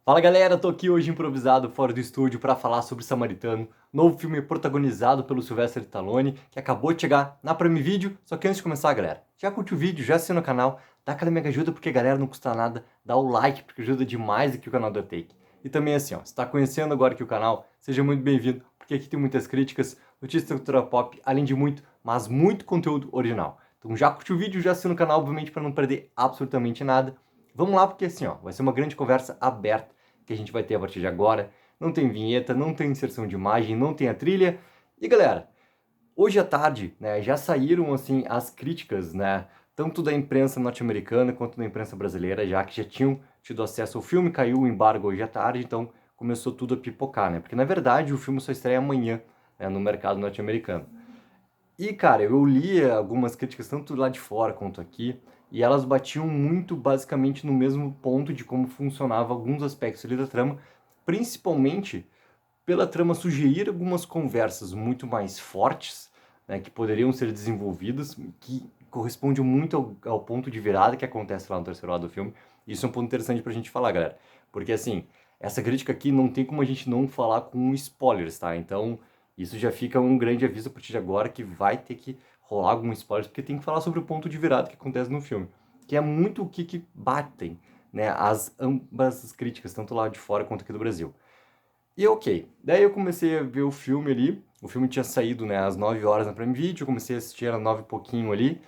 Fala galera, tô aqui hoje improvisado fora do estúdio para falar sobre Samaritano, novo filme protagonizado pelo Sylvester Stallone, que acabou de chegar na Prime Video. Só que antes de começar, galera, já curte o vídeo, já assina o canal, dá aquela mega ajuda porque, galera, não custa nada, dá o like porque ajuda demais aqui o canal da Take. E também assim, ó, se tá conhecendo agora aqui o canal, seja muito bem-vindo, porque aqui tem muitas críticas, notícias da cultura pop, além de muito, mas muito conteúdo original. Então já curte o vídeo, já assina o canal, obviamente, para não perder absolutamente nada. Vamos lá, porque assim, ó, vai ser uma grande conversa aberta que a gente vai ter a partir de agora. Não tem vinheta, não tem inserção de imagem, não tem a trilha. E galera, hoje à tarde, né, já saíram assim as críticas, né, tanto da imprensa norte-americana quanto da imprensa brasileira, já que já tinham tido acesso ao filme, caiu o embargo hoje à tarde, então começou tudo a pipocar, né? Porque na verdade o filme só estreia amanhã, né, no mercado norte-americano. E, cara, eu li algumas críticas, tanto lá de fora quanto aqui, e elas batiam muito basicamente no mesmo ponto de como funcionava alguns aspectos ali da trama, principalmente pela trama sugerir algumas conversas muito mais fortes, né, que poderiam ser desenvolvidas, que correspondem muito ao ponto de virada que acontece lá no terceiro lado do filme. Isso é um ponto interessante pra gente falar, galera. Porque, assim, essa crítica aqui não tem como a gente não falar com spoilers, tá? Então, isso já fica um grande aviso a partir de agora que vai ter que rolar alguns spoilers, porque tem que falar sobre o ponto de virada que acontece no filme. Que é muito o que batem, né, ambas as críticas, tanto lá de fora quanto aqui do Brasil. E ok, daí eu comecei a ver o filme ali, o filme tinha saído, né, às 9 horas na Prime Video, eu comecei a assistir, era 9 e pouquinho ali,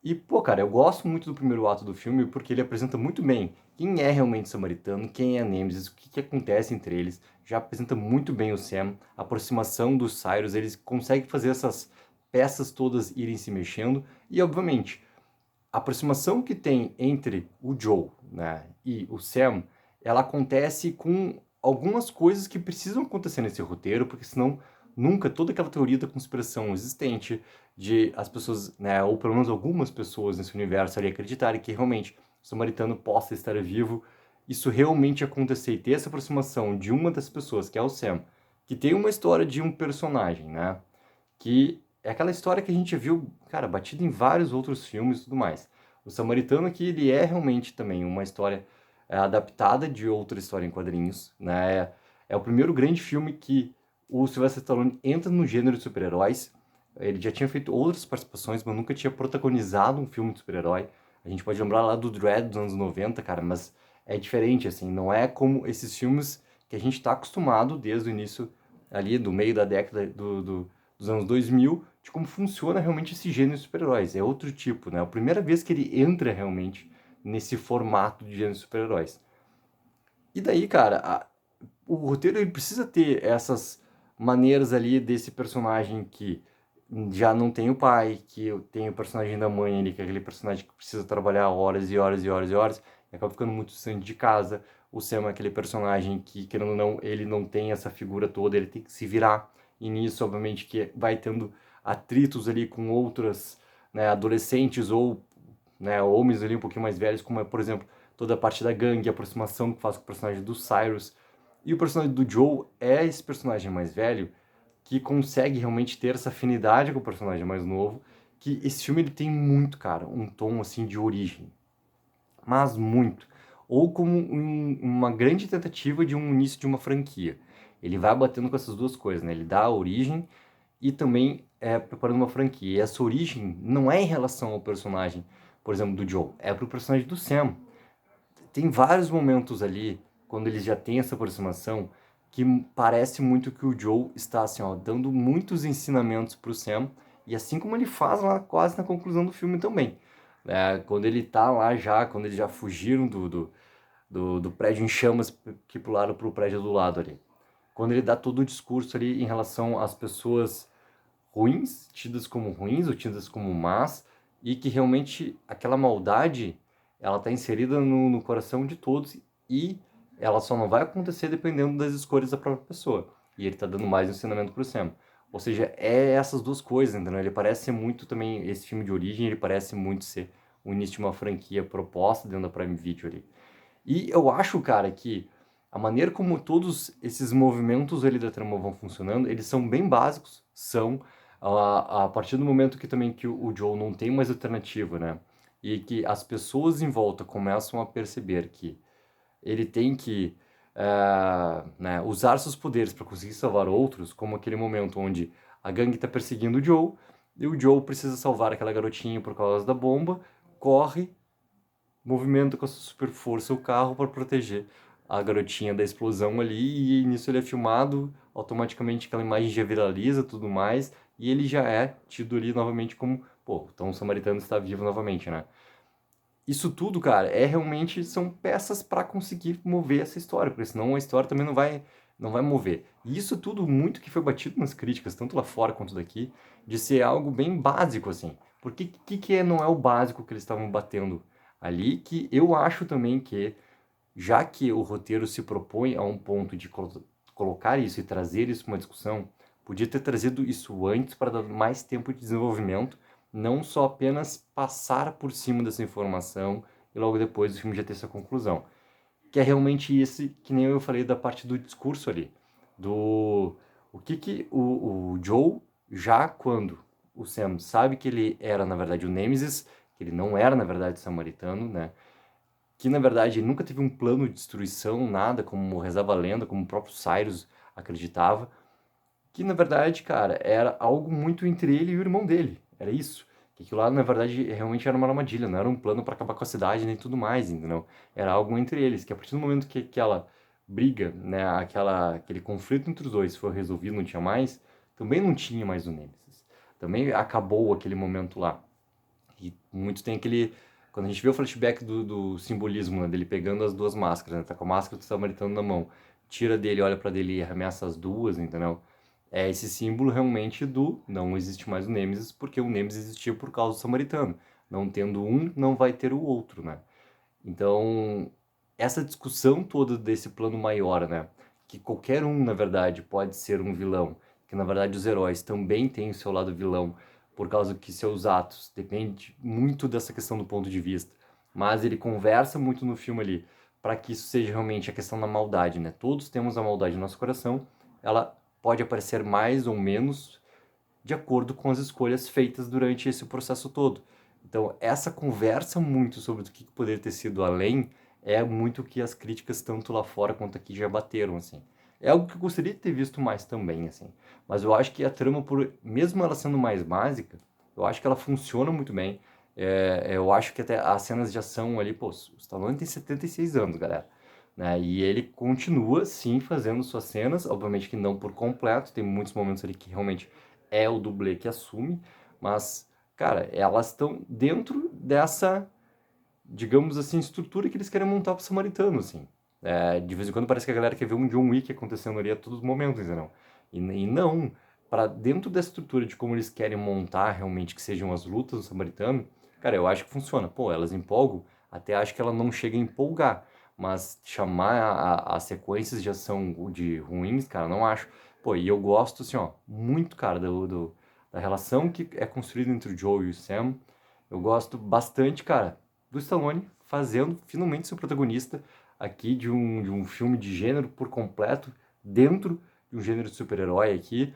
e pô, cara, eu gosto muito do primeiro ato do filme porque ele apresenta muito bem quem é realmente o Samaritano, quem é a Nemesis, o que que acontece entre eles, já apresenta muito bem o Sam, a aproximação dos Cyrus, eles conseguem fazer essas peças todas irem se mexendo, e obviamente, a aproximação que tem entre o Joe, né, e o Sam, ela acontece com algumas coisas que precisam acontecer nesse roteiro, porque senão nunca toda aquela teoria da conspiração existente de as pessoas, né, ou pelo menos algumas pessoas nesse universo ali acreditarem que realmente o Samaritano possa estar vivo, isso realmente acontecer e ter essa aproximação de uma das pessoas, que é o Sam, que tem uma história de um personagem, né, que é aquela história que a gente viu, cara, batida em vários outros filmes e tudo mais. O Samaritano aqui, ele é realmente também uma história adaptada de outra história em quadrinhos, né? É o primeiro grande filme que o Sylvester Stallone entra no gênero de super-heróis. Ele já tinha feito outras participações, mas nunca tinha protagonizado um filme de super-herói. A gente pode lembrar lá do Dredd dos anos 90, cara, mas é diferente, assim, não é como esses filmes que a gente está acostumado desde o início ali, do meio da década dos anos 2000, de como funciona realmente esse gênero de super-heróis. É outro tipo, né? É a primeira vez que ele entra realmente nesse formato de gênero de super-heróis. E daí, cara, o roteiro ele precisa ter essas maneiras ali desse personagem que já não tem o pai, que tem o personagem da mãe ali, que é aquele personagem que precisa trabalhar horas e horas e horas e horas, e acaba ficando muito distante de casa. O Sam é aquele personagem que, querendo ou não, ele não tem essa figura toda, ele tem que se virar. E nisso, obviamente, que vai tendo atritos ali com outras, né, adolescentes ou, né, homens ali um pouquinho mais velhos, como é, por exemplo, toda a parte da gangue, a aproximação que faz com o personagem do Cyrus. E o personagem do Joe é esse personagem mais velho que consegue realmente ter essa afinidade com o personagem mais novo, que esse filme ele tem muito, cara, um tom assim de origem, mas muito. Ou como uma grande tentativa de um início de uma franquia. Ele vai batendo com essas duas coisas, né? Ele dá a origem e também preparando uma franquia. E essa origem não é em relação ao personagem, por exemplo, do Joe, é pro personagem do Sam. Tem vários momentos ali, quando eles já têm essa aproximação, que parece muito que o Joe está assim, ó, dando muitos ensinamentos pro Sam, e assim como ele faz lá quase na conclusão do filme também. Quando ele tá lá já, quando eles já fugiram do prédio em chamas que pularam pro prédio do lado ali. Quando ele dá todo o discurso ali em relação às pessoas ruins, tidas como ruins ou tidas como más, e que realmente aquela maldade ela está inserida no coração de todos e ela só não vai acontecer dependendo das escolhas da própria pessoa. E ele está dando mais ensinamento pro Sam. Ou seja, é essas duas coisas, entendeu? Ele parece ser muito também, esse filme de origem, ele parece muito ser o início de uma franquia proposta dentro da Prime Video ali. E eu acho, cara, que a maneira como todos esses movimentos ali da trama vão funcionando, eles são bem básicos, são a partir do momento que também que o Joe não tem mais alternativa, né? E que as pessoas em volta começam a perceber que ele tem que né, usar seus poderes para conseguir salvar outros, como aquele momento onde a gangue está perseguindo o Joe, e o Joe precisa salvar aquela garotinha por causa da bomba, corre, movimenta com a sua super força o carro para proteger a garotinha da explosão ali, e nisso ele é filmado, automaticamente aquela imagem já viraliza, tudo mais, e ele já é tido ali novamente como, pô, então o Samaritano está vivo novamente, né? Isso tudo, cara, realmente são peças para conseguir mover essa história, porque senão a história também não vai mover. E isso tudo muito que foi batido nas críticas, tanto lá fora quanto daqui, de ser algo bem básico assim. Porque não é o básico que eles estavam batendo ali, que eu acho também que, já que o roteiro se propõe a um ponto de colocar isso e trazer isso para uma discussão, podia ter trazido isso antes para dar mais tempo de desenvolvimento, não só apenas passar por cima dessa informação e logo depois o filme já ter essa conclusão. Que é realmente esse, que nem eu falei da parte do discurso ali, do o que o Joe, já quando o Sam sabe que ele era na verdade o Nemesis, que ele não era na verdade o Samaritano, né? Que na verdade ele nunca teve um plano de destruição, nada, como rezava a lenda, como o próprio Cyrus acreditava, que na verdade, cara, era algo muito entre ele e o irmão dele, era isso. Que aquilo lá, na verdade, realmente era uma armadilha, não era um plano para acabar com a cidade nem tudo mais, entendeu? Era algo entre eles, que a partir do momento que aquela briga, né, aquele conflito entre os dois foi resolvido, não tinha mais, também não tinha mais o Nemesis. Também acabou aquele momento lá. E muito tem aquele. Quando a gente vê o flashback do simbolismo, né, dele pegando as duas máscaras, né, tá com a máscara do Samaritano na mão, tira dele, olha para dele e arremessa as duas, entendeu? É esse símbolo realmente do não existe mais o Nemesis, porque o Nemesis existia por causa do Samaritano. Não tendo um, não vai ter o outro, né? Então, essa discussão toda desse plano maior, né? Que qualquer um, na verdade, pode ser um vilão, que na verdade os heróis também têm o seu lado vilão, por causa que seus atos depende muito dessa questão do ponto de vista. Mas ele conversa muito no filme ali, para que isso seja realmente a questão da maldade, né? Todos temos a maldade no nosso coração, ela pode aparecer mais ou menos de acordo com as escolhas feitas durante esse processo todo. Então, essa conversa muito sobre o que poderia ter sido além é muito que as críticas, tanto lá fora quanto aqui, já bateram, assim. É algo que eu gostaria de ter visto mais também, assim. Mas eu acho que a trama, mesmo ela sendo mais básica, eu acho que ela funciona muito bem. Eu acho que até as cenas de ação ali, pô, o Stallone tem 76 anos, galera. Né? E ele continua, sim, fazendo suas cenas, obviamente que não por completo, tem muitos momentos ali que realmente é o dublê que assume, mas, cara, elas estão dentro dessa, digamos assim, estrutura que eles querem montar pro Samaritano, assim. De vez em quando parece que a galera quer ver um John Wick acontecendo ali a todos os momentos, entendeu? E não, para dentro da estrutura de como eles querem montar realmente que sejam as lutas do Samaritano, cara, eu acho que funciona. Pô, elas empolgam, até acho que ela não chega a empolgar, mas chamar as sequências de ação de ruins, cara, não acho. Pô, e eu gosto, assim, ó, muito, cara, da relação que é construída entre o Joe e o Sam. Eu gosto bastante, cara, do Stallone fazendo finalmente seu protagonista aqui de um filme de gênero por completo, dentro de um gênero de super-herói aqui.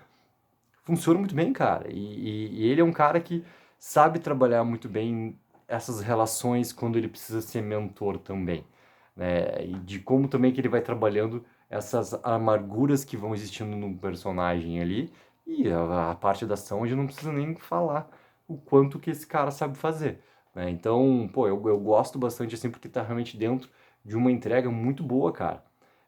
Funciona muito bem, cara. E ele é um cara que sabe trabalhar muito bem essas relações quando ele precisa ser mentor também, né? E de como também que ele vai trabalhando essas amarguras que vão existindo no personagem ali. E a parte da ação a gente não precisa nem falar o quanto que esse cara sabe fazer, né? Então, pô, eu gosto bastante assim porque tá realmente dentro de uma entrega muito boa, cara.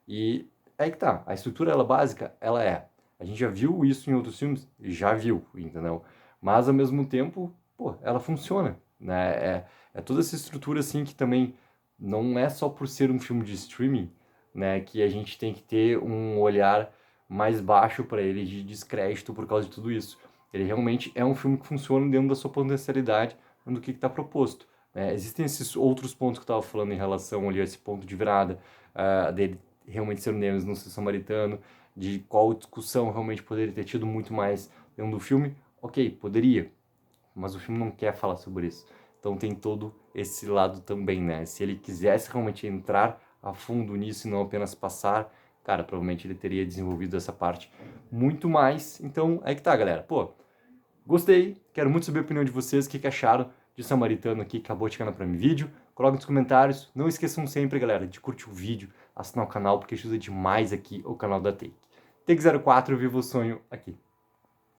E aí que tá, a estrutura ela básica, ela é. A gente já viu isso em outros filmes? Já viu, entendeu? Mas ao mesmo tempo, pô, ela funciona, né? É toda essa estrutura assim que também não é só por ser um filme de streaming, né, que a gente tem que ter um olhar mais baixo para ele de descrédito por causa de tudo isso. Ele realmente é um filme que funciona dentro da sua potencialidade, do que está proposto, né? Existem esses outros pontos que eu estava falando em relação ali a esse ponto de virada, dele realmente ser um Nemesis, não ser samaritano, de qual discussão realmente poderia ter tido muito mais dentro do filme. Ok, poderia, mas o filme não quer falar sobre isso. Então tem todo esse lado também, né? Se ele quisesse realmente entrar a fundo nisso e não apenas passar, cara, provavelmente ele teria desenvolvido essa parte muito mais. Então, é que tá, galera. Pô, gostei, quero muito saber a opinião de vocês, o que acharam de Samaritano aqui, que acabou de chegar na Prime Video. coloquem nos comentários. Não esqueçam sempre, galera, de curtir o vídeo, assinar o canal, porque ajuda demais aqui o canal da Take. Take 04, viva o sonho aqui.